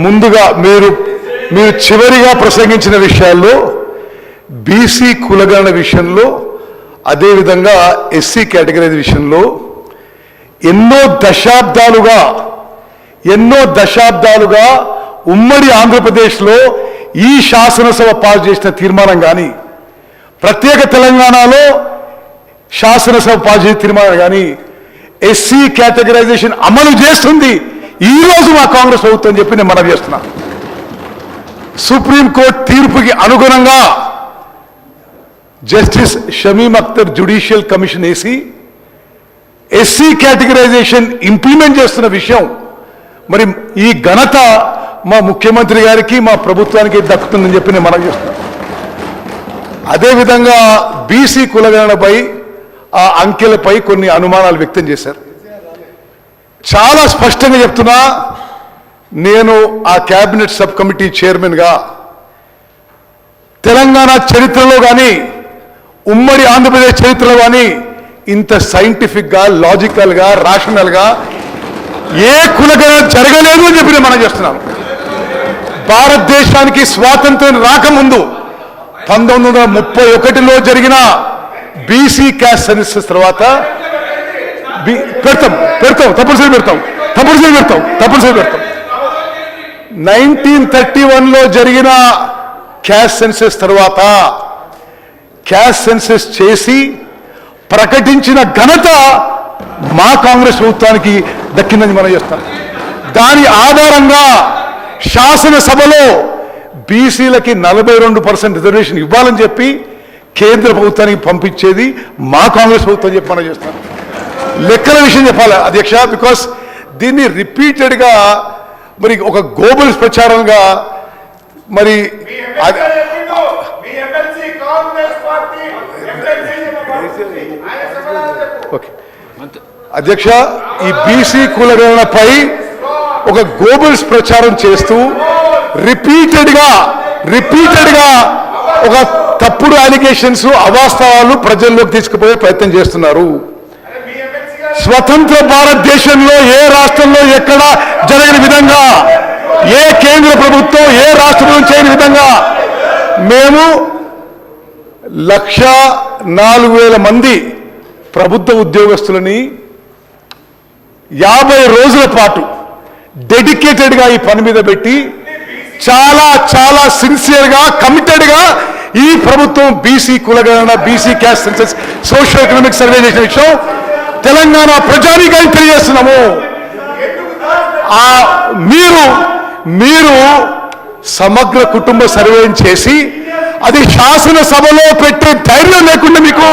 ముందుగా మీరు చివరిగా ప్రసంగించిన విషయాల్లో బీసీ కులగణన విషయంలో అదేవిధంగా ఎస్సీ కేటగిరీ విషయంలో ఎన్నో దశాబ్దాలుగా ఉమ్మడి ఆంధ్రప్రదేశ్లో ఈ శాసనసభ పాస్ చేసిన తీర్మానం కానీ ప్రత్యేక తెలంగాణలో శాసనసభ పాస్ చేసిన తీర్మానం కానీ ఎస్సీ కేటగరైజేషన్ అమలు చేస్తుంది ఈరోజు మా కాంగ్రెస్ ప్రభుత్వం చెప్పి నేను మనవి చేస్తున్నా. సుప్రీంకోర్టు తీర్పుకి అనుగుణంగా justice Shamim Akhtar judicial commission వేసి ఎస్సీ కేటగరైజేషన్ ఇంప్లిమెంట్ చేస్తున్న విషయం మరి ఈ ఘనత మా ముఖ్యమంత్రి గారికి మా ప్రభుత్వానికి దక్కుతుందని చెప్పి నేను మనవి చేస్తున్నా. అదేవిధంగా బీసీ కులగణనపై ఆ అంకెలపై కొన్ని అనుమానాలు వ్యక్తం చేశారు. చాలా స్పష్టంగా చెప్తున్నా, నేను ఆ క్యాబినెట్ సబ్ కమిటీ చైర్మన్గా తెలంగాణ చరిత్రలో కానీ ఉమ్మడి ఆంధ్రప్రదేశ్ చరిత్రలో కానీ ఇంత సైంటిఫిక్గా లాజికల్గా రాషనల్గా ఏ కులగణన జరగలేదు అని చెప్పి నేను మనం చేస్తున్నాను. భారతదేశానికి స్వాతంత్ర్యం రాకముందు 1931లో జరిగిన బీసీ క్యాస్ట్ సెన్సస్ తర్వాత తప్పనిసరి పెడతాం 1931లో జరిగిన క్యాస్ట్ సెన్సస్ తర్వాత క్యాస్ట్ సెన్సస్ చేసి ప్రకటించిన ఘనత మా కాంగ్రెస్ ప్రభుత్వానికి దక్కిందని మనం చేస్తాం. దాని ఆధారంగా శాసనసభలో బీసీలకి 42% రిజర్వేషన్ ఇవ్వాలని చెప్పి కేంద్ర ప్రభుత్వానికి పంపించేది మా కాంగ్రెస్ ప్రభుత్వం చెప్పి మనం చేస్తాం. లెక్కల విషయం చెప్పాలి అధ్యక్ష, బికాస్ దీన్ని రిపీటెడ్గా మరి ఒక గోబల్స్ ప్రచారంగా మరి అధ్యక్ష, ఈ బీసీ కులగణనపై ఒక గోబల్స్ ప్రచారం చేస్తూ రిపీటెడ్గా ఒక తప్పుడు అలిగేషన్స్ అవాస్తవాలు ప్రజల్లోకి తీసుకుపోయే ప్రయత్నం చేస్తున్నారు. స్వతంత్ర భారతదేశంలో ఏ రాష్ట్రంలో ఎక్కడ జరగని విధంగా, ఏ కేంద్ర ప్రభుత్వం ఏ రాష్ట్రంలో చేయని విధంగా మేము 104,000 మంది ప్రభుత్వ ఉద్యోగస్తులని 50 రోజుల పాటు డెడికేటెడ్గా ఈ పని మీద పెట్టి చాలా సిన్సియర్గా కమిటెడ్గా ఈ ప్రభుత్వం బీసీ కులగణన, BC caste census, social economic survey చేసిన విషయం తెలంగాణ ప్రజానీకానికి తెలియజేస్తున్నాము. మీరు సమగ్ర కుటుంబ సర్వేని చేసి అది శాసనసభలో పెట్టే ధైర్యం లేకుండా మీకు